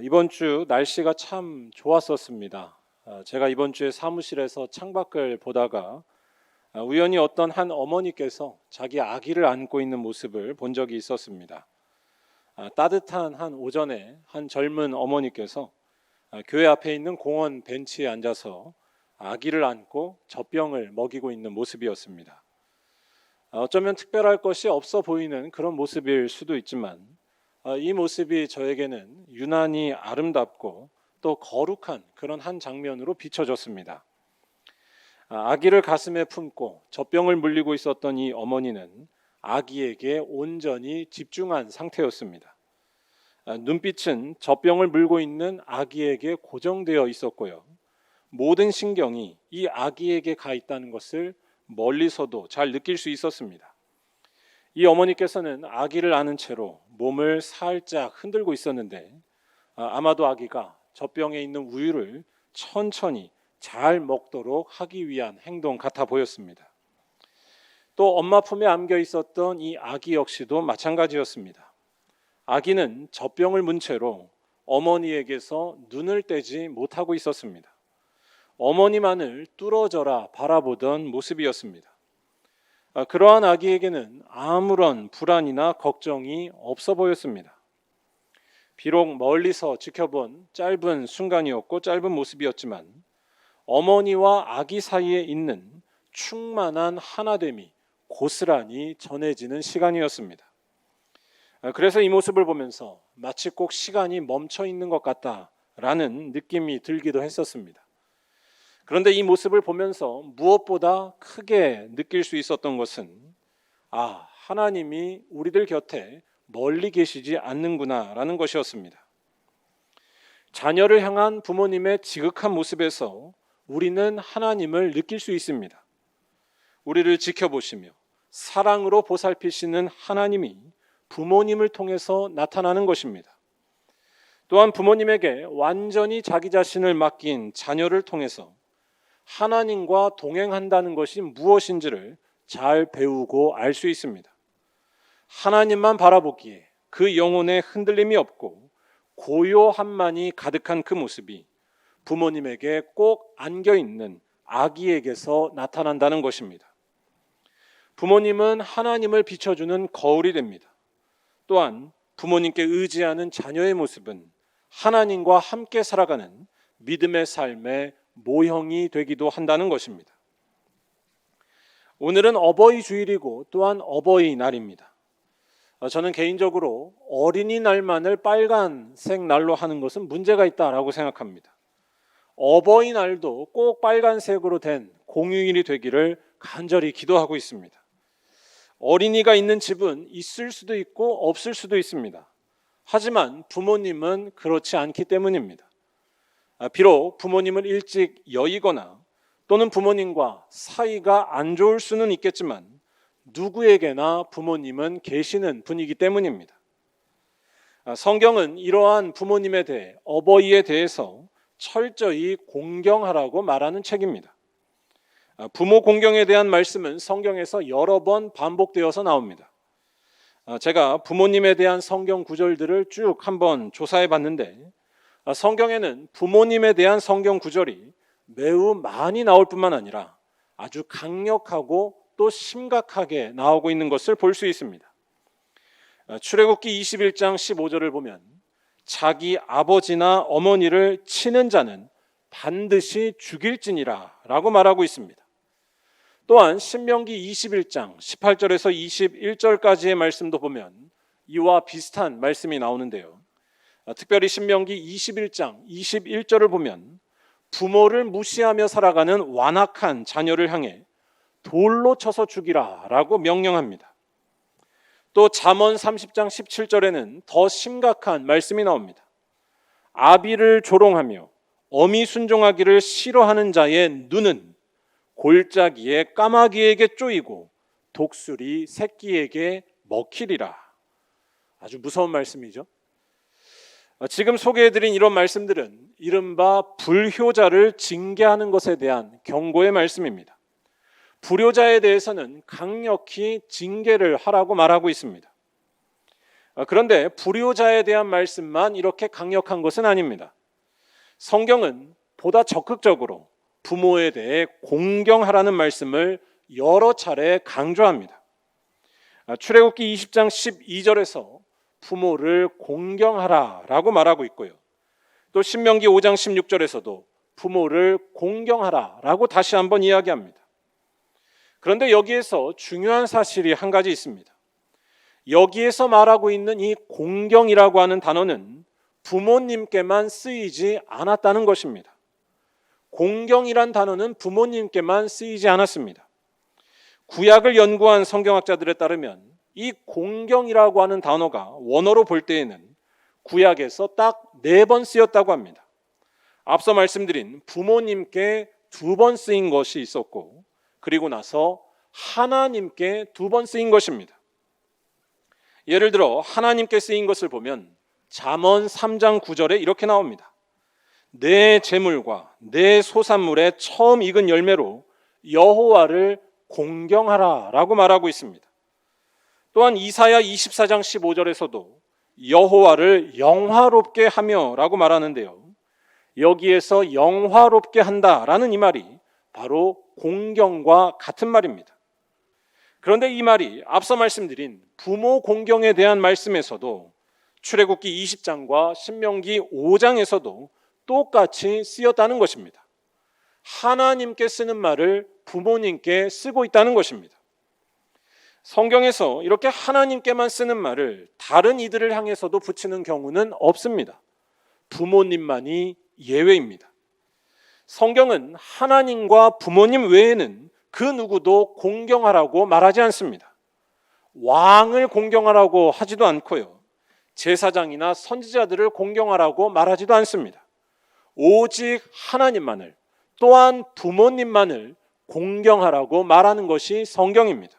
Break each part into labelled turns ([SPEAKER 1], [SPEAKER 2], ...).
[SPEAKER 1] 이번 주 날씨가 참 좋았었습니다. 제가 이번 주에 사무실에서 창밖을 보다가 우연히 어떤 한 어머니께서 자기 아기를 안고 있는 모습을 본 적이 있었습니다. 따뜻한 한 오전에 한 젊은 어머니께서 교회 앞에 있는 공원 벤치에 앉아서 아기를 안고 젖병을 먹이고 있는 모습이었습니다. 어쩌면 특별할 것이 없어 보이는 그런 모습일 수도 있지만 이 모습이 저에게는 유난히 아름답고 또 거룩한 그런 한 장면으로 비춰졌습니다. 아기를 가슴에 품고 젖병을 물리고 있었던 이 어머니는 아기에게 온전히 집중한 상태였습니다. 눈빛은 젖병을 물고 있는 아기에게 고정되어 있었고요. 모든 신경이 이 아기에게 가 있다는 것을 멀리서도 잘 느낄 수 있었습니다. 이 어머니께서는 아기를 안은 채로 몸을 살짝 흔들고 있었는데 아마도 아기가 젖병에 있는 우유를 천천히 잘 먹도록 하기 위한 행동 같아 보였습니다. 또 엄마 품에 안겨 있었던 이 아기 역시도 마찬가지였습니다. 아기는 젖병을 문 채로 어머니에게서 눈을 떼지 못하고 있었습니다. 어머니만을 뚫어져라 바라보던 모습이었습니다. 그러한 아기에게는 아무런 불안이나 걱정이 없어 보였습니다. 비록 멀리서 지켜본 짧은 순간이었고 짧은 모습이었지만 어머니와 아기 사이에 있는 충만한 하나됨이 고스란히 전해지는 시간이었습니다. 그래서 이 모습을 보면서 마치 꼭 시간이 멈춰 있는 것 같다라는 느낌이 들기도 했었습니다. 그런데 이 모습을 보면서 무엇보다 크게 느낄 수 있었던 것은 하나님이 우리들 곁에 멀리 계시지 않는구나라는 것이었습니다. 자녀를 향한 부모님의 지극한 모습에서 우리는 하나님을 느낄 수 있습니다. 우리를 지켜보시며 사랑으로 보살피시는 하나님이 부모님을 통해서 나타나는 것입니다. 또한 부모님에게 완전히 자기 자신을 맡긴 자녀를 통해서 하나님과 동행한다는 것이 무엇인지를 잘 배우고 알 수 있습니다. 하나님만 바라보기에 그 영혼에 흔들림이 없고 고요함만이 가득한 그 모습이 부모님에게 꼭 안겨있는 아기에게서 나타난다는 것입니다. 부모님은 하나님을 비춰주는 거울이 됩니다. 또한 부모님께 의지하는 자녀의 모습은 하나님과 함께 살아가는 믿음의 삶의 모형이 되기도 한다는 것입니다. 오늘은 어버이 주일이고 또한 어버이날입니다. 저는 개인적으로 어린이날만을 빨간색 날로 하는 것은 문제가 있다라고 생각합니다. 어버이날도 꼭 빨간색으로 된 공휴일이 되기를 간절히 기도하고 있습니다. 어린이가 있는 집은 있을 수도 있고 없을 수도 있습니다. 하지만 부모님은 그렇지 않기 때문입니다. 비록 부모님을 일찍 여의거나 또는 부모님과 사이가 안 좋을 수는 있겠지만 누구에게나 부모님은 계시는 분이기 때문입니다. 성경은 이러한 부모님에 대해 어버이에 대해서 철저히 공경하라고 말하는 책입니다. 부모 공경에 대한 말씀은 성경에서 여러 번 반복되어서 나옵니다. 제가 부모님에 대한 성경 구절들을 쭉 한번 조사해 봤는데 성경에는 부모님에 대한 성경 구절이 매우 많이 나올 뿐만 아니라 아주 강력하고 또 심각하게 나오고 있는 것을 볼 수 있습니다. 출애굽기 21장 15절을 보면 자기 아버지나 어머니를 치는 자는 반드시 죽일지니라 라고 말하고 있습니다. 또한 신명기 21장 18절에서 21절까지의 말씀도 보면 이와 비슷한 말씀이 나오는데요. 특별히 신명기 21장 21절을 보면 부모를 무시하며 살아가는 완악한 자녀를 향해 돌로 쳐서 죽이라 라고 명령합니다. 또 잠언 30장 17절에는 더 심각한 말씀이 나옵니다. 아비를 조롱하며 어미 순종하기를 싫어하는 자의 눈은 골짜기에 까마귀에게 쪼이고 독수리 새끼에게 먹히리라. 아주 무서운 말씀이죠. 지금 소개해드린 이런 말씀들은 이른바 불효자를 징계하는 것에 대한 경고의 말씀입니다. 불효자에 대해서는 강력히 징계를 하라고 말하고 있습니다. 그런데 불효자에 대한 말씀만 이렇게 강력한 것은 아닙니다. 성경은 보다 적극적으로 부모에 대해 공경하라는 말씀을 여러 차례 강조합니다. 출애굽기 20장 12절에서 부모를 공경하라라고 말하고 있고요. 또 신명기 5장 16절에서도 부모를 공경하라라고 다시 한번 이야기합니다. 그런데 여기에서 중요한 사실이 한 가지 있습니다. 여기에서 말하고 있는 이 공경이라고 하는 단어는 부모님께만 쓰이지 않았다는 것입니다. 공경이란 단어는 부모님께만 쓰이지 않았습니다. 구약을 연구한 성경학자들에 따르면 이 공경이라고 하는 단어가 원어로 볼 때에는 구약에서 딱 4번 쓰였다고 합니다. 앞서 말씀드린 부모님께 2번 쓰인 것이 있었고, 그리고 나서 하나님께 2번 쓰인 것입니다. 예를 들어 하나님께 쓰인 것을 보면 잠언 3장 9절에 이렇게 나옵니다. 내 재물과 내 소산물의 처음 익은 열매로 여호와를 공경하라 라고 말하고 있습니다. 또한 이사야 24장 15절에서도 여호와를 영화롭게 하며 라고 말하는데요. 여기에서 영화롭게 한다라는 이 말이 바로 공경과 같은 말입니다. 그런데 이 말이 앞서 말씀드린 부모 공경에 대한 말씀에서도 출애굽기 20장과 신명기 5장에서도 똑같이 쓰였다는 것입니다. 하나님께 쓰는 말을 부모님께 쓰고 있다는 것입니다. 성경에서 이렇게 하나님께만 쓰는 말을 다른 이들을 향해서도 붙이는 경우는 없습니다. 부모님만이 예외입니다. 성경은 하나님과 부모님 외에는 그 누구도 공경하라고 말하지 않습니다. 왕을 공경하라고 하지도 않고요. 제사장이나 선지자들을 공경하라고 말하지도 않습니다. 오직 하나님만을, 또한 부모님만을 공경하라고 말하는 것이 성경입니다.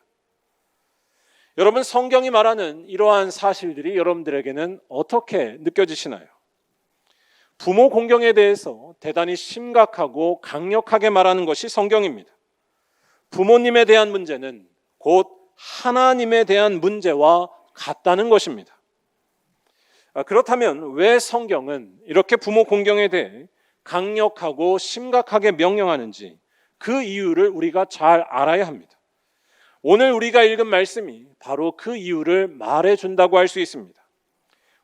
[SPEAKER 1] 여러분, 성경이 말하는 이러한 사실들이 여러분들에게는 어떻게 느껴지시나요? 부모 공경에 대해서 대단히 심각하고 강력하게 말하는 것이 성경입니다. 부모님에 대한 문제는 곧 하나님에 대한 문제와 같다는 것입니다. 그렇다면 왜 성경은 이렇게 부모 공경에 대해 강력하고 심각하게 명령하는지 그 이유를 우리가 잘 알아야 합니다. 오늘 우리가 읽은 말씀이 바로 그 이유를 말해준다고 할 수 있습니다.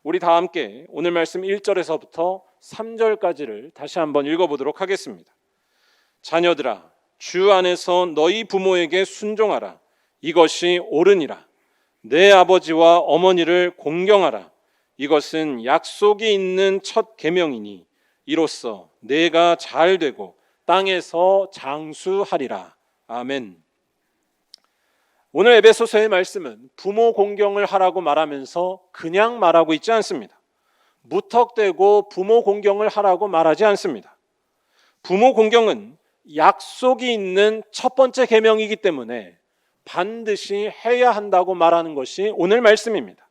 [SPEAKER 1] 우리 다 함께 오늘 말씀 1절에서부터 3절까지를 다시 한번 읽어보도록 하겠습니다. 자녀들아, 주 안에서 너희 부모에게 순종하라. 이것이 옳으니라. 내 아버지와 어머니를 공경하라. 이것은 약속이 있는 첫 계명이니 이로써 내가 잘 되고 땅에서 장수하리라. 아멘. 오늘 에베소서의 말씀은 부모 공경을 하라고 말하면서 그냥 말하고 있지 않습니다. 무턱대고 부모 공경을 하라고 말하지 않습니다. 부모 공경은 약속이 있는 첫 번째 계명이기 때문에 반드시 해야 한다고 말하는 것이 오늘 말씀입니다.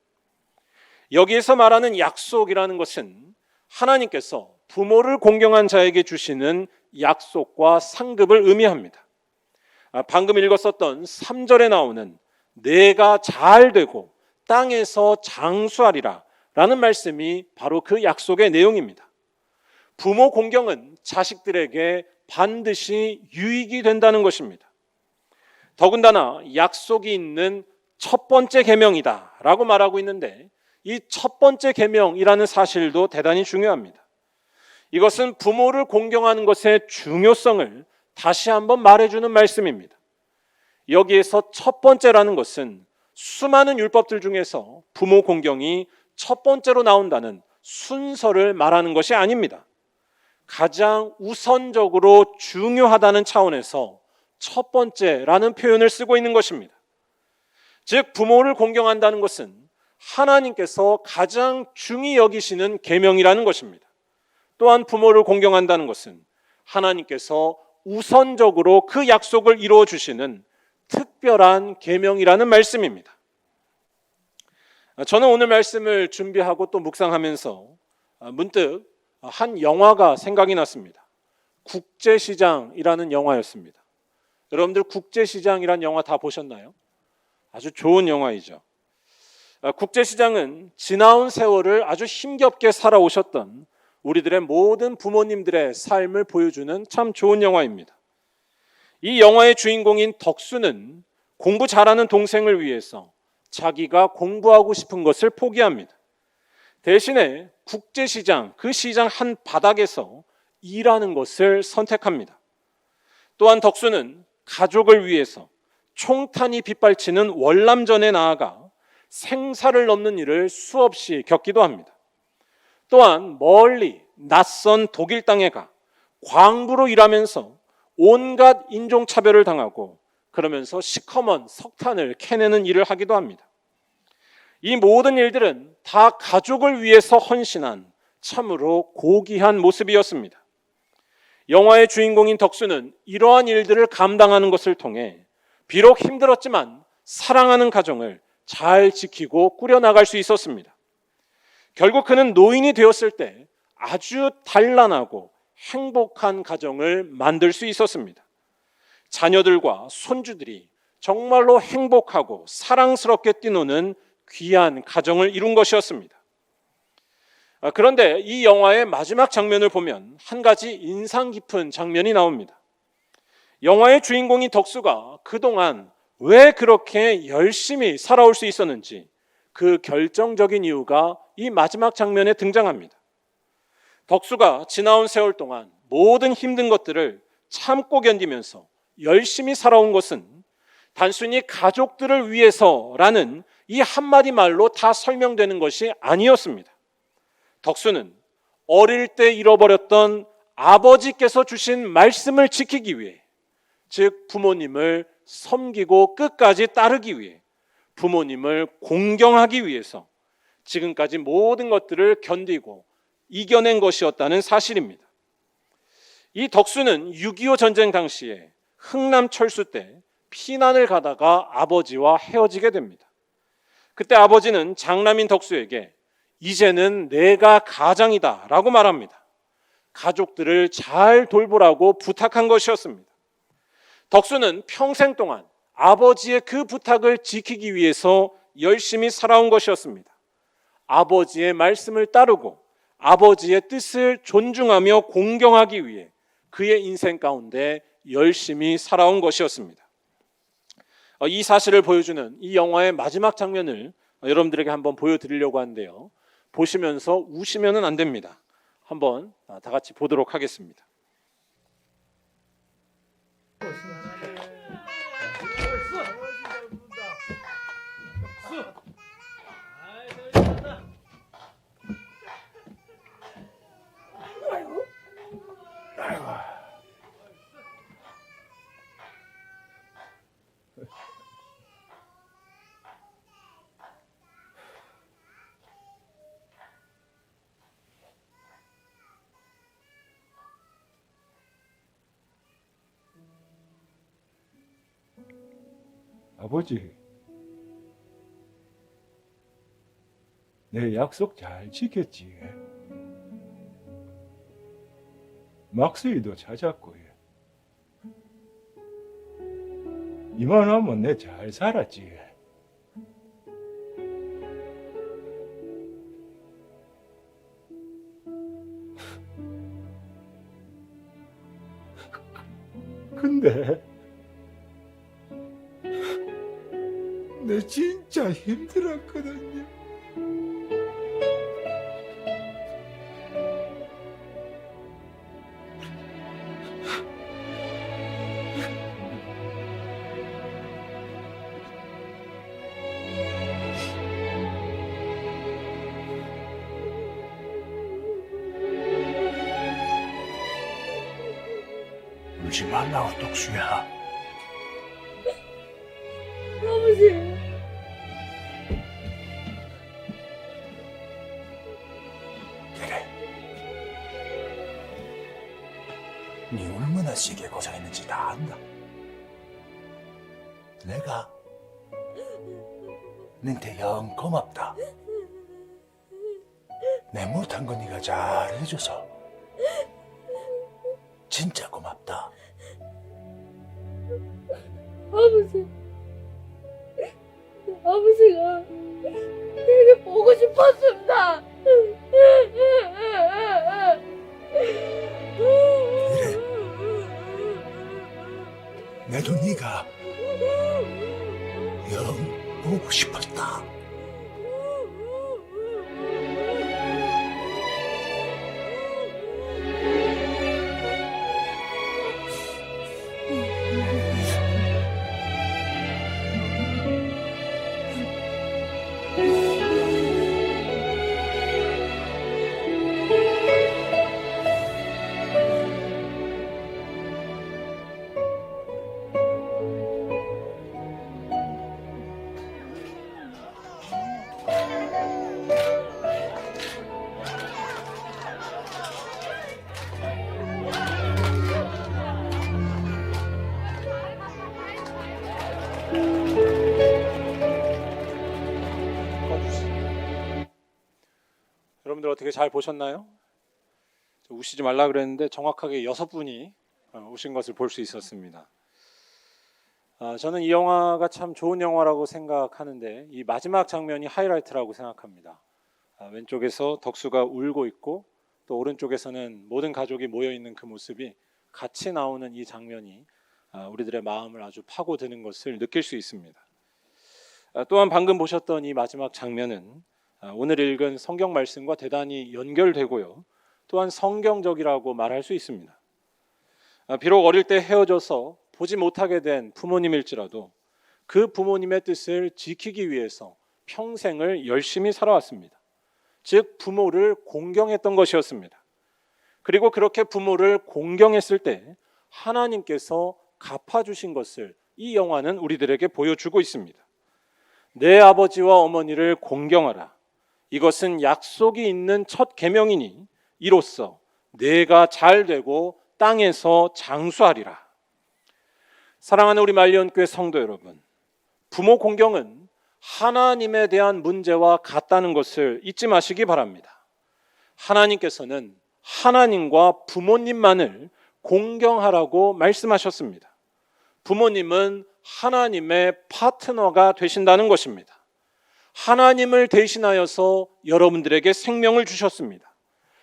[SPEAKER 1] 여기에서 말하는 약속이라는 것은 하나님께서 부모를 공경한 자에게 주시는 약속과 상급을 의미합니다. 방금 읽었었던 3절에 나오는 내가 잘 되고 땅에서 장수하리라 라는 말씀이 바로 그 약속의 내용입니다. 부모 공경은 자식들에게 반드시 유익이 된다는 것입니다. 더군다나 약속이 있는 첫 번째 계명이다 라고 말하고 있는데 이 첫 번째 계명이라는 사실도 대단히 중요합니다. 이것은 부모를 공경하는 것의 중요성을 다시 한번 말해주는 말씀입니다. 여기에서 첫 번째라는 것은 수많은 율법들 중에서 부모 공경이 첫 번째로 나온다는 순서를 말하는 것이 아닙니다. 가장 우선적으로 중요하다는 차원에서 첫 번째라는 표현을 쓰고 있는 것입니다. 즉 부모를 공경한다는 것은 하나님께서 가장 중히 여기시는 계명이라는 것입니다. 또한 부모를 공경한다는 것은 하나님께서 우선적으로 그 약속을 이루어 주시는 특별한 계명이라는 말씀입니다. 저는 오늘 말씀을 준비하고 또 묵상하면서 문득 한 영화가 생각이 났습니다. 국제시장이라는 영화였습니다. 여러분들 국제시장이라는 영화 다 보셨나요? 아주 좋은 영화이죠. 국제시장은 지나온 세월을 아주 힘겹게 살아오셨던 우리들의 모든 부모님들의 삶을 보여주는 참 좋은 영화입니다. 이 영화의 주인공인 덕수는 공부 잘하는 동생을 위해서 자기가 공부하고 싶은 것을 포기합니다. 대신에 국제시장, 그 시장 한 바닥에서 일하는 것을 선택합니다. 또한 덕수는 가족을 위해서 총탄이 빗발치는 월남전에 나아가 생사를 넘는 일을 수없이 겪기도 합니다. 또한 멀리 낯선 독일 땅에 가 광부로 일하면서 온갖 인종차별을 당하고 그러면서 시커먼 석탄을 캐내는 일을 하기도 합니다. 이 모든 일들은 다 가족을 위해서 헌신한 참으로 고귀한 모습이었습니다. 영화의 주인공인 덕수는 이러한 일들을 감당하는 것을 통해 비록 힘들었지만 사랑하는 가정을 잘 지키고 꾸려나갈 수 있었습니다. 결국 그는 노인이 되었을 때 아주 단란하고 행복한 가정을 만들 수 있었습니다. 자녀들과 손주들이 정말로 행복하고 사랑스럽게 뛰노는 귀한 가정을 이룬 것이었습니다. 그런데 이 영화의 마지막 장면을 보면 한 가지 인상 깊은 장면이 나옵니다. 영화의 주인공인 덕수가 그동안 왜 그렇게 열심히 살아올 수 있었는지 그 결정적인 이유가 이 마지막 장면에 등장합니다. 덕수가 지나온 세월 동안 모든 힘든 것들을 참고 견디면서 열심히 살아온 것은 단순히 가족들을 위해서라는 이 한마디 말로 다 설명되는 것이 아니었습니다. 덕수는 어릴 때 잃어버렸던 아버지께서 주신 말씀을 지키기 위해, 즉 부모님을 섬기고 끝까지 따르기 위해, 부모님을 공경하기 위해서 지금까지 모든 것들을 견디고 이겨낸 것이었다는 사실입니다. 이 덕수는 6.25 전쟁 당시에 흥남 철수 때 피난을 가다가 아버지와 헤어지게 됩니다. 그때 아버지는 장남인 덕수에게 이제는 내가 가장이다 라고 말합니다. 가족들을 잘 돌보라고 부탁한 것이었습니다. 덕수는 평생 동안 아버지의 그 부탁을 지키기 위해서 열심히 살아온 것이었습니다. 아버지의 말씀을 따르고 아버지의 뜻을 존중하며 공경하기 위해 그의 인생 가운데 열심히 살아온 것이었습니다. 이 사실을 보여주는 이 영화의 마지막 장면을 여러분들에게 한번 보여드리려고 하는데요. 보시면서 우시면 안 됩니다. 한번 다 같이 보도록 하겠습니다.
[SPEAKER 2] 아버지, 내 약속 잘 지켰지? 막수이도 찾았고, 이만하면 내 잘 살았지? 근데 내 진짜 힘들었거든요. 울지 말라고, 덕수야.
[SPEAKER 3] 아버지.
[SPEAKER 2] 그래. 네 얼마나 세게 고생했는지 다 안다. 내가 너한테 영 고맙다. 내 못한 거 네가 잘 해줘서 진짜 고맙다.
[SPEAKER 3] 아버지. 아버지가 되게 보고 싶었습니다.
[SPEAKER 2] 내도 네가 영 보고 싶었다.
[SPEAKER 1] 여러분들 어떻게 잘 보셨나요? 우시지 말라 그랬는데 정확하게 6분이 우신 것을 볼 수 있었습니다. 저는 이 영화가 참 좋은 영화라고 생각하는데 이 마지막 장면이 하이라이트라고 생각합니다. 왼쪽에서 덕수가 울고 있고 또 오른쪽에서는 모든 가족이 모여 있는 그 모습이 같이 나오는 이 장면이 우리들의 마음을 아주 파고드는 것을 느낄 수 있습니다. 또한 방금 보셨던 이 마지막 장면은 오늘 읽은 성경 말씀과 대단히 연결되고요. 또한 성경적이라고 말할 수 있습니다. 비록 어릴 때 헤어져서 보지 못하게 된 부모님일지라도 그 부모님의 뜻을 지키기 위해서 평생을 열심히 살아왔습니다. 즉 부모를 공경했던 것이었습니다. 그리고 그렇게 부모를 공경했을 때 하나님께서 갚아주신 것을 이 영화는 우리들에게 보여주고 있습니다. 내 아버지와 어머니를 공경하라. 이것은 약속이 있는 첫 계명이니 이로써 내가 잘 되고 땅에서 장수하리라. 사랑하는 우리 말리언교회 성도 여러분, 부모 공경은 하나님에 대한 문제와 같다는 것을 잊지 마시기 바랍니다. 하나님께서는 하나님과 부모님만을 공경하라고 말씀하셨습니다. 부모님은 하나님의 파트너가 되신다는 것입니다. 하나님을 대신하여서 여러분들에게 생명을 주셨습니다.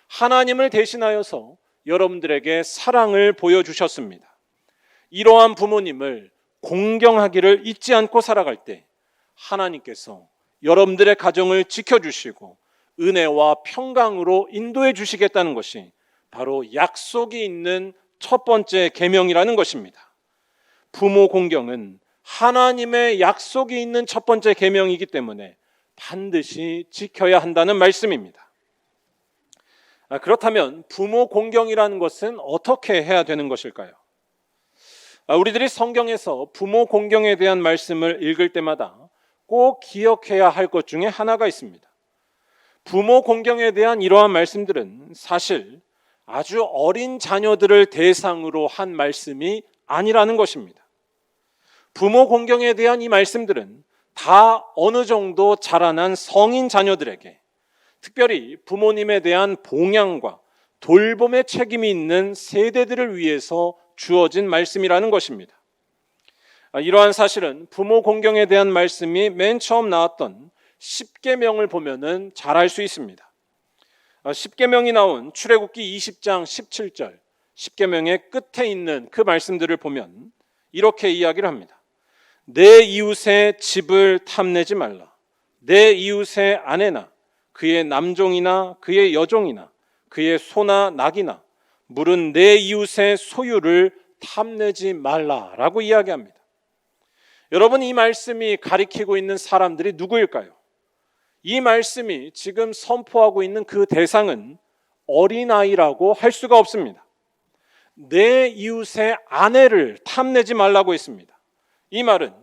[SPEAKER 1] 하나님을 대신하여서 여러분들에게 사랑을 보여주셨습니다. 이러한 부모님을 공경하기를 잊지 않고 살아갈 때 하나님께서 여러분들의 가정을 지켜주시고 은혜와 평강으로 인도해 주시겠다는 것이 바로 약속이 있는 첫 번째 계명이라는 것입니다. 부모 공경은 하나님의 약속이 있는 첫 번째 계명이기 때문에 반드시 지켜야 한다는 말씀입니다. 그렇다면 부모 공경이라는 것은 어떻게 해야 되는 것일까요? 우리들이 성경에서 부모 공경에 대한 말씀을 읽을 때마다 꼭 기억해야 할 것 중에 하나가 있습니다. 부모 공경에 대한 이러한 말씀들은 사실 아주 어린 자녀들을 대상으로 한 말씀이 아니라는 것입니다. 부모 공경에 대한 이 말씀들은 다 어느 정도 자라난 성인 자녀들에게, 특별히 부모님에 대한 봉양과 돌봄의 책임이 있는 세대들을 위해서 주어진 말씀이라는 것입니다. 이러한 사실은 부모 공경에 대한 말씀이 맨 처음 나왔던 십계명을 보면은 잘 알 수 있습니다. 십계명이 나온 출애굽기 20장 17절, 십계명의 끝에 있는 그 말씀들을 보면 이렇게 이야기를 합니다. 내 이웃의 집을 탐내지 말라. 내 이웃의 아내나 그의 남종이나 그의 여종이나 그의 소나 낙이나 물은 내 이웃의 소유를 탐내지 말라라고 이야기합니다. 여러분, 이 말씀이 가리키고 있는 사람들이 누구일까요? 이 말씀이 지금 선포하고 있는 그 대상은 어린아이라고 할 수가 없습니다. 내 이웃의 아내를 탐내지 말라고 했습니다. 이 말은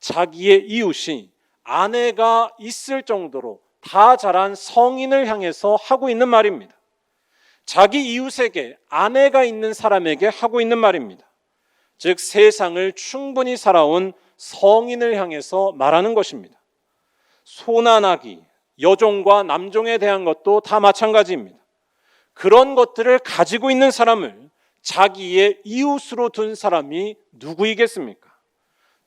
[SPEAKER 1] 자기의 이웃이 아내가 있을 정도로 다 자란 성인을 향해서 하고 있는 말입니다. 자기 이웃에게 아내가 있는 사람에게 하고 있는 말입니다. 즉 세상을 충분히 살아온 성인을 향해서 말하는 것입니다. 소나 나귀, 여종과 남종에 대한 것도 다 마찬가지입니다. 그런 것들을 가지고 있는 사람을 자기의 이웃으로 둔 사람이 누구이겠습니까?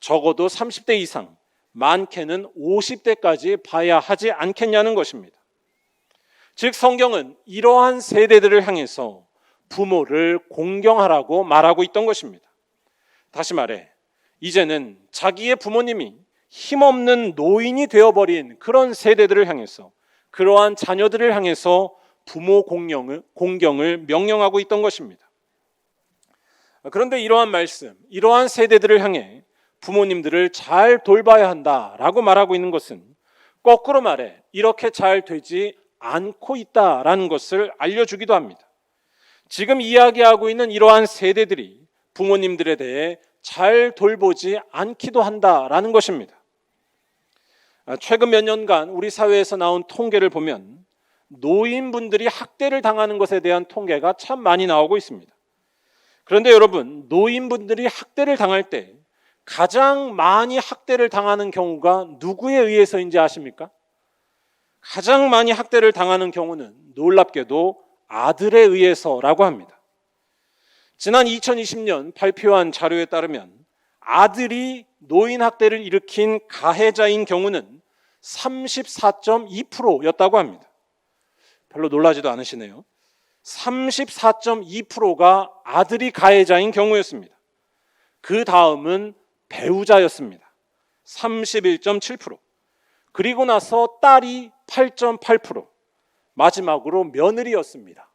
[SPEAKER 1] 적어도 30대 이상, 많게는 50대까지 봐야 하지 않겠냐는 것입니다. 즉 성경은 이러한 세대들을 향해서 부모를 공경하라고 말하고 있던 것입니다. 다시 말해 이제는 자기의 부모님이 힘없는 노인이 되어버린 그런 세대들을 향해서, 그러한 자녀들을 향해서 부모 공경을 명령하고 있던 것입니다. 그런데 이러한 말씀, 이러한 세대들을 향해 부모님들을 잘 돌봐야 한다라고 말하고 있는 것은 거꾸로 말해 이렇게 잘 되지 않고 있다라는 것을 알려주기도 합니다. 지금 이야기하고 있는 이러한 세대들이 부모님들에 대해 잘 돌보지 않기도 한다라는 것입니다. 최근 몇 년간 우리 사회에서 나온 통계를 보면 노인분들이 학대를 당하는 것에 대한 통계가 참 많이 나오고 있습니다. 그런데 여러분, 노인분들이 학대를 당할 때 가장 많이 학대를 당하는 경우가 누구에 의해서인지 아십니까? 가장 많이 학대를 당하는 경우는 놀랍게도 아들에 의해서라고 합니다. 지난 2020년 발표한 자료에 따르면 아들이 노인 학대를 일으킨 가해자인 경우는 34.2%였다고 합니다. 별로 놀라지도 않으시네요. 34.2%가 아들이 가해자인 경우였습니다. 그 다음은 배우자였습니다. 31.7%. 그리고 나서 딸이 8.8%. 마지막으로 며느리였습니다.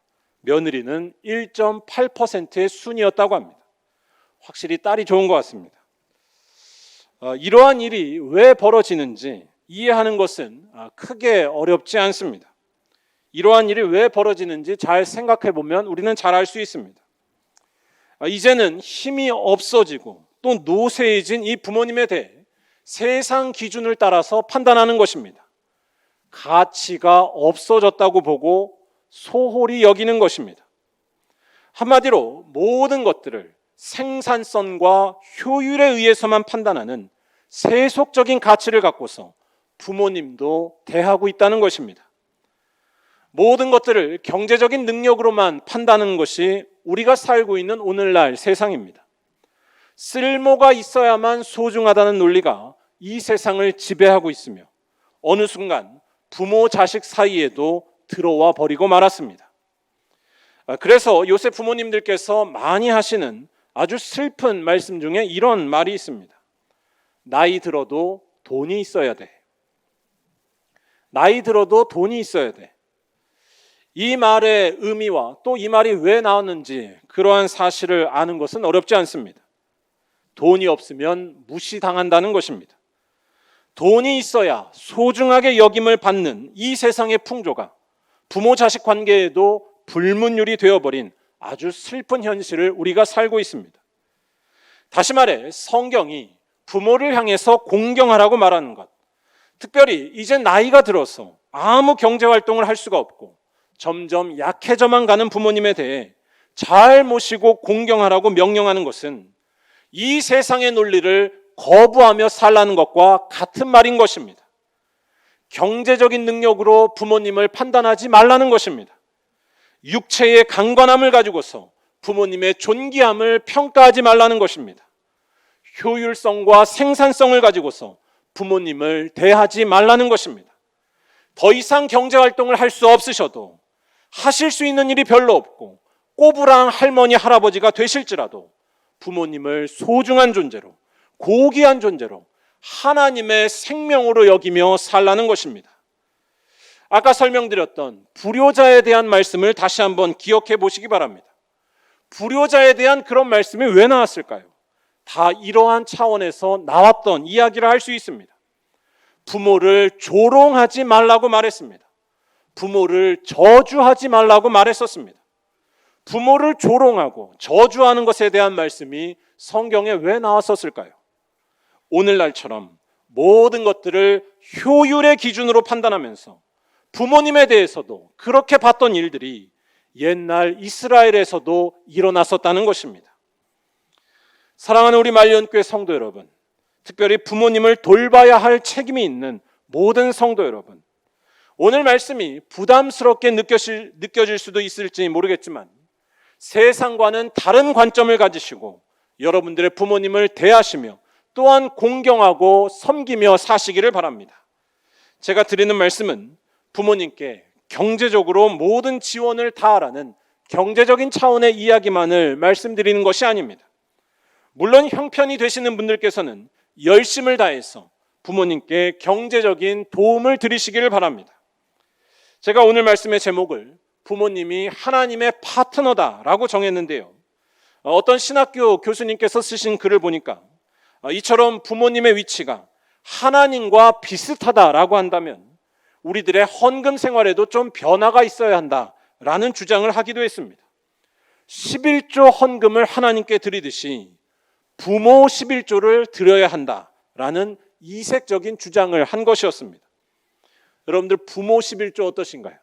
[SPEAKER 1] 며느리는 1.8%의 순이었다고 합니다. 확실히 딸이 좋은 것 같습니다. 이러한 일이 왜 벌어지는지 이해하는 것은 크게 어렵지 않습니다. 이러한 일이 왜 벌어지는지 잘 생각해 보면 우리는 잘 알 수 있습니다. 이제는 힘이 없어지고 또 노쇠해진 이 부모님에 대해 세상 기준을 따라서 판단하는 것입니다. 가치가 없어졌다고 보고 소홀히 여기는 것입니다. 한마디로 모든 것들을 생산성과 효율에 의해서만 판단하는 세속적인 가치를 갖고서 부모님도 대하고 있다는 것입니다. 모든 것들을 경제적인 능력으로만 판단하는 것이 우리가 살고 있는 오늘날 세상입니다. 쓸모가 있어야만 소중하다는 논리가 이 세상을 지배하고 있으며 어느 순간 부모 자식 사이에도 들어와 버리고 말았습니다. 그래서 요새 부모님들께서 많이 하시는 아주 슬픈 말씀 중에 이런 말이 있습니다. 나이 들어도 돈이 있어야 돼. 나이 들어도 돈이 있어야 돼. 이 말의 의미와 또 이 말이 왜 나왔는지 그러한 사실을 아는 것은 어렵지 않습니다. 돈이 없으면 무시당한다는 것입니다. 돈이 있어야 소중하게 여김을 받는 이 세상의 풍조가 부모 자식 관계에도 불문율이 되어버린 아주 슬픈 현실을 우리가 살고 있습니다. 다시 말해 성경이 부모를 향해서 공경하라고 말하는 것, 특별히 이제 나이가 들어서 아무 경제활동을 할 수가 없고 점점 약해져만 가는 부모님에 대해 잘 모시고 공경하라고 명령하는 것은 이 세상의 논리를 거부하며 살라는 것과 같은 말인 것입니다. 경제적인 능력으로 부모님을 판단하지 말라는 것입니다. 육체의 강건함을 가지고서 부모님의 존귀함을 평가하지 말라는 것입니다. 효율성과 생산성을 가지고서 부모님을 대하지 말라는 것입니다. 더 이상 경제활동을 할 수 없으셔도 하실 수 있는 일이 별로 없고 꼬부랑 할머니 할아버지가 되실지라도 부모님을 소중한 존재로, 고귀한 존재로 하나님의 생명으로 여기며 살라는 것입니다. 아까 설명드렸던 불효자에 대한 말씀을 다시 한번 기억해 보시기 바랍니다. 불효자에 대한 그런 말씀이 왜 나왔을까요? 다 이러한 차원에서 나왔던 이야기를 할 수 있습니다. 부모를 조롱하지 말라고 말했습니다. 부모를 저주하지 말라고 말했었습니다. 부모를 조롱하고 저주하는 것에 대한 말씀이 성경에 왜 나왔었을까요? 오늘날처럼 모든 것들을 효율의 기준으로 판단하면서 부모님에 대해서도 그렇게 봤던 일들이 옛날 이스라엘에서도 일어났었다는 것입니다. 사랑하는 우리 말년교회 성도 여러분, 특별히 부모님을 돌봐야 할 책임이 있는 모든 성도 여러분, 오늘 말씀이 부담스럽게 느껴질 수도 있을지 모르겠지만 세상과는 다른 관점을 가지시고 여러분들의 부모님을 대하시며 또한 공경하고 섬기며 사시기를 바랍니다. 제가 드리는 말씀은 부모님께 경제적으로 모든 지원을 다하라는 경제적인 차원의 이야기만을 말씀드리는 것이 아닙니다. 물론 형편이 되시는 분들께서는 열심을 다해서 부모님께 경제적인 도움을 드리시기를 바랍니다. 제가 오늘 말씀의 제목을 부모님이 하나님의 파트너다라고 정했는데요. 어떤 신학교 교수님께서 쓰신 글을 보니까 이처럼 부모님의 위치가 하나님과 비슷하다라고 한다면 우리들의 헌금 생활에도 좀 변화가 있어야 한다라는 주장을 하기도 했습니다. 11조 헌금을 하나님께 드리듯이 부모 11조를 드려야 한다라는 이색적인 주장을 한 것이었습니다. 여러분들 부모 11조 어떠신가요?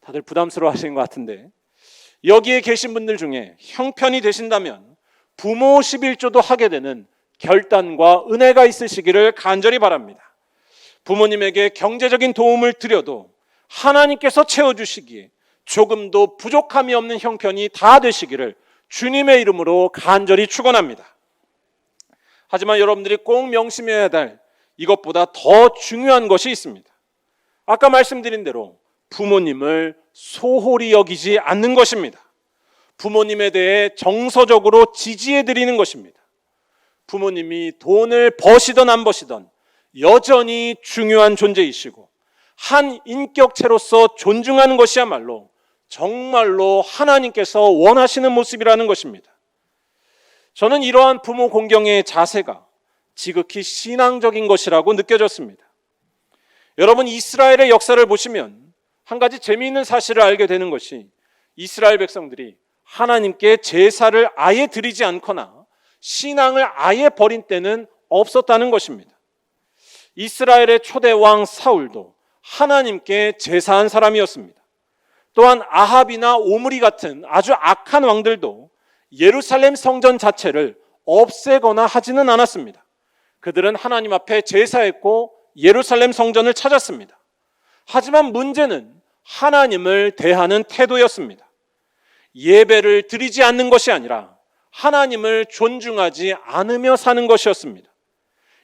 [SPEAKER 1] 다들 부담스러워 하시는 것 같은데 여기에 계신 분들 중에 형편이 되신다면 부모 11조도 하게 되는 결단과 은혜가 있으시기를 간절히 바랍니다. 부모님에게 경제적인 도움을 드려도 하나님께서 채워주시기에 조금도 부족함이 없는 형편이 다 되시기를 주님의 이름으로 간절히 축원합니다. 하지만 여러분들이 꼭 명심해야 될 이것보다 더 중요한 것이 있습니다. 아까 말씀드린 대로 부모님을 소홀히 여기지 않는 것입니다. 부모님에 대해 정서적으로 지지해 드리는 것입니다. 부모님이 돈을 버시던 안 버시던 여전히 중요한 존재이시고 한 인격체로서 존중하는 것이야말로 정말로 하나님께서 원하시는 모습이라는 것입니다. 저는 이러한 부모 공경의 자세가 지극히 신앙적인 것이라고 느껴졌습니다. 여러분 이스라엘의 역사를 보시면 한 가지 재미있는 사실을 알게 되는 것이 이스라엘 백성들이 하나님께 제사를 아예 드리지 않거나 신앙을 아예 버린 때는 없었다는 것입니다. 이스라엘의 초대 왕 사울도 하나님께 제사한 사람이었습니다. 또한 아합이나 오므리 같은 아주 악한 왕들도 예루살렘 성전 자체를 없애거나 하지는 않았습니다. 그들은 하나님 앞에 제사했고 예루살렘 성전을 찾았습니다. 하지만 문제는 하나님을 대하는 태도였습니다. 예배를 드리지 않는 것이 아니라 하나님을 존중하지 않으며 사는 것이었습니다.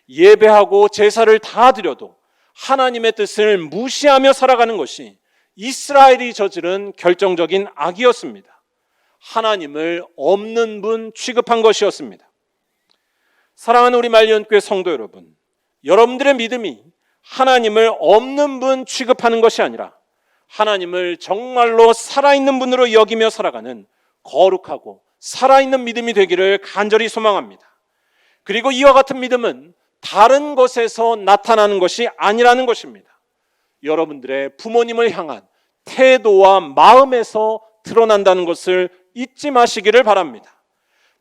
[SPEAKER 1] 예배하고 제사를 다 드려도 하나님의 뜻을 무시하며 살아가는 것이 이스라엘이 저지른 결정적인 악이었습니다. 하나님을 없는 분 취급한 것이었습니다. 사랑하는 우리 말리언교회 성도 여러분, 여러분들의 믿음이 하나님을 없는 분 취급하는 것이 아니라 하나님을 정말로 살아있는 분으로 여기며 살아가는 거룩하고 살아있는 믿음이 되기를 간절히 소망합니다. 그리고 이와 같은 믿음은 다른 것에서 나타나는 것이 아니라는 것입니다. 여러분들의 부모님을 향한 태도와 마음에서 드러난다는 것을 잊지 마시기를 바랍니다.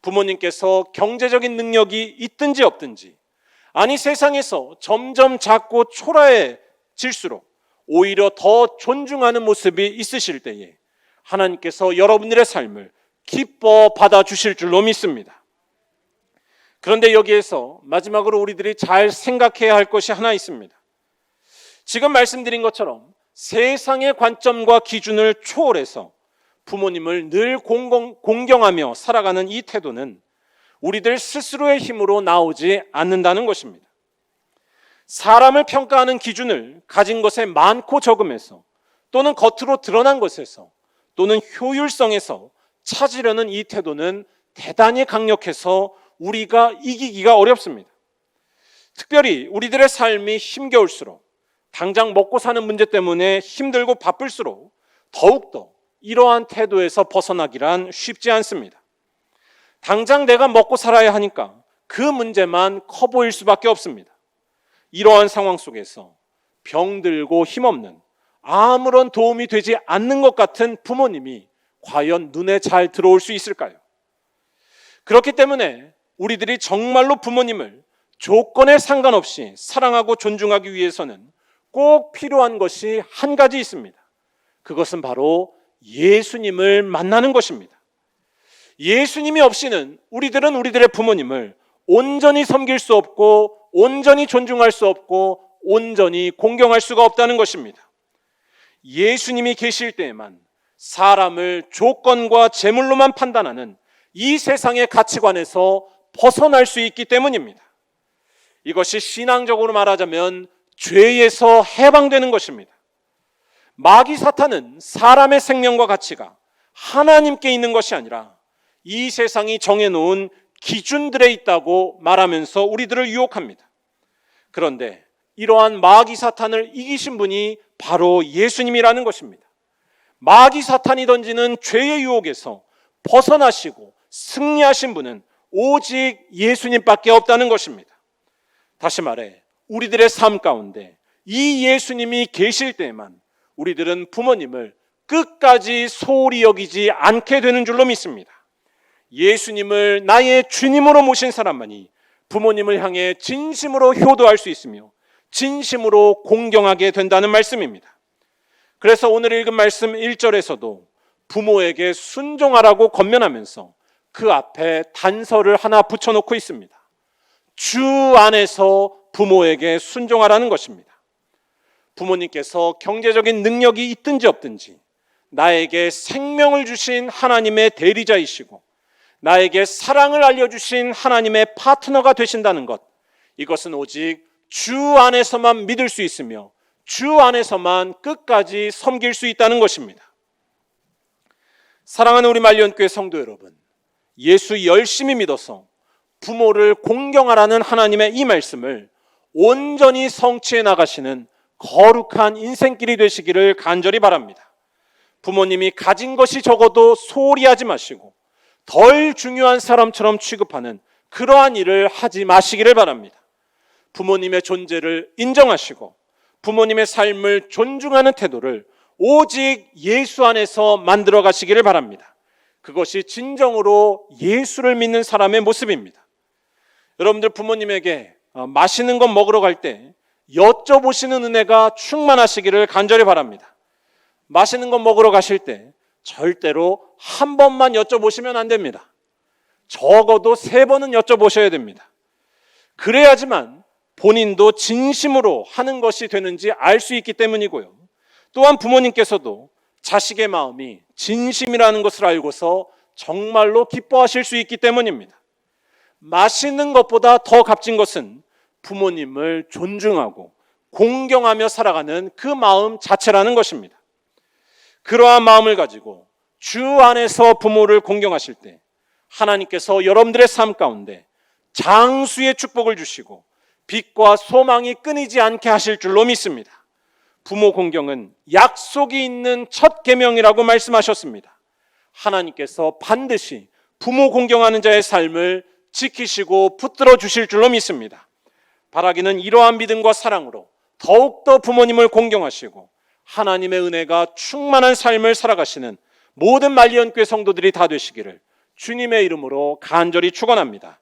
[SPEAKER 1] 부모님께서 경제적인 능력이 있든지 없든지, 아니 세상에서 점점 작고 초라해질수록 오히려 더 존중하는 모습이 있으실 때에 하나님께서 여러분들의 삶을 기뻐 받아주실 줄로 믿습니다. 그런데 여기에서 마지막으로 우리들이 잘 생각해야 할 것이 하나 있습니다. 지금 말씀드린 것처럼 세상의 관점과 기준을 초월해서 부모님을 늘 공경하며 살아가는 이 태도는 우리들 스스로의 힘으로 나오지 않는다는 것입니다. 사람을 평가하는 기준을 가진 것에 많고 적음에서 또는 겉으로 드러난 것에서 또는 효율성에서 찾으려는 이 태도는 대단히 강력해서 우리가 이기기가 어렵습니다. 특별히 우리들의 삶이 힘겨울수록, 당장 먹고 사는 문제 때문에 힘들고 바쁠수록 더욱더 이러한 태도에서 벗어나기란 쉽지 않습니다. 당장 내가 먹고 살아야 하니까 그 문제만 커 보일 수밖에 없습니다. 이러한 상황 속에서 병들고 힘없는, 아무런 도움이 되지 않는 것 같은 부모님이 과연 눈에 잘 들어올 수 있을까요? 그렇기 때문에 우리들이 정말로 부모님을 조건에 상관없이 사랑하고 존중하기 위해서는 꼭 필요한 것이 한 가지 있습니다. 그것은 바로 예수님을 만나는 것입니다. 예수님이 없이는 우리들은 우리들의 부모님을 온전히 섬길 수 없고 온전히 존중할 수 없고 온전히 공경할 수가 없다는 것입니다. 예수님이 계실 때에만 사람을 조건과 재물로만 판단하는 이 세상의 가치관에서 벗어날 수 있기 때문입니다. 이것이 신앙적으로 말하자면 죄에서 해방되는 것입니다. 마귀 사탄은 사람의 생명과 가치가 하나님께 있는 것이 아니라 이 세상이 정해놓은 기준들에 있다고 말하면서 우리들을 유혹합니다. 그런데 이러한 마귀 사탄을 이기신 분이 바로 예수님이라는 것입니다. 마귀 사탄이 던지는 죄의 유혹에서 벗어나시고 승리하신 분은 오직 예수님밖에 없다는 것입니다. 다시 말해 우리들의 삶 가운데 이 예수님이 계실 때에만 우리들은 부모님을 끝까지 소홀히 여기지 않게 되는 줄로 믿습니다. 예수님을 나의 주님으로 모신 사람만이 부모님을 향해 진심으로 효도할 수 있으며 진심으로 공경하게 된다는 말씀입니다. 그래서 오늘 읽은 말씀 1절에서도 부모에게 순종하라고 권면하면서 그 앞에 단서를 하나 붙여놓고 있습니다. 주 안에서 부모에게 순종하라는 것입니다. 부모님께서 경제적인 능력이 있든지 없든지 나에게 생명을 주신 하나님의 대리자이시고 나에게 사랑을 알려주신 하나님의 파트너가 되신다는 것, 이것은 오직 주 안에서만 믿을 수 있으며 주 안에서만 끝까지 섬길 수 있다는 것입니다. 사랑하는 우리 말리언교회 성도 여러분, 예수 열심히 믿어서 부모를 공경하라는 하나님의 이 말씀을 온전히 성취해 나가시는 거룩한 인생길이 되시기를 간절히 바랍니다. 부모님이 가진 것이 적어도 소홀히 하지 마시고 덜 중요한 사람처럼 취급하는 그러한 일을 하지 마시기를 바랍니다. 부모님의 존재를 인정하시고 부모님의 삶을 존중하는 태도를 오직 예수 안에서 만들어 가시기를 바랍니다. 그것이 진정으로 예수를 믿는 사람의 모습입니다. 여러분들 부모님에게 맛있는 것 먹으러 갈 때 여쭤보시는 은혜가 충만하시기를 간절히 바랍니다. 맛있는 것 먹으러 가실 때 절대로 한 번만 여쭤보시면 안 됩니다. 적어도 3번은 여쭤보셔야 됩니다. 그래야지만 본인도 진심으로 하는 것이 되는지 알 수 있기 때문이고요. 또한 부모님께서도 자식의 마음이 진심이라는 것을 알고서 정말로 기뻐하실 수 있기 때문입니다. 맛있는 것보다 더 값진 것은 부모님을 존중하고 공경하며 살아가는 그 마음 자체라는 것입니다. 그러한 마음을 가지고 주 안에서 부모를 공경하실 때 하나님께서 여러분들의 삶 가운데 장수의 축복을 주시고 빛과 소망이 끊이지 않게 하실 줄로 믿습니다. 부모 공경은 약속이 있는 첫 계명이라고 말씀하셨습니다. 하나님께서 반드시 부모 공경하는 자의 삶을 지키시고 붙들어 주실 줄로 믿습니다. 바라기는 이러한 믿음과 사랑으로 더욱더 부모님을 공경하시고 하나님의 은혜가 충만한 삶을 살아가시는 모든 말리언교회 성도들이 다 되시기를 주님의 이름으로 간절히 축원합니다.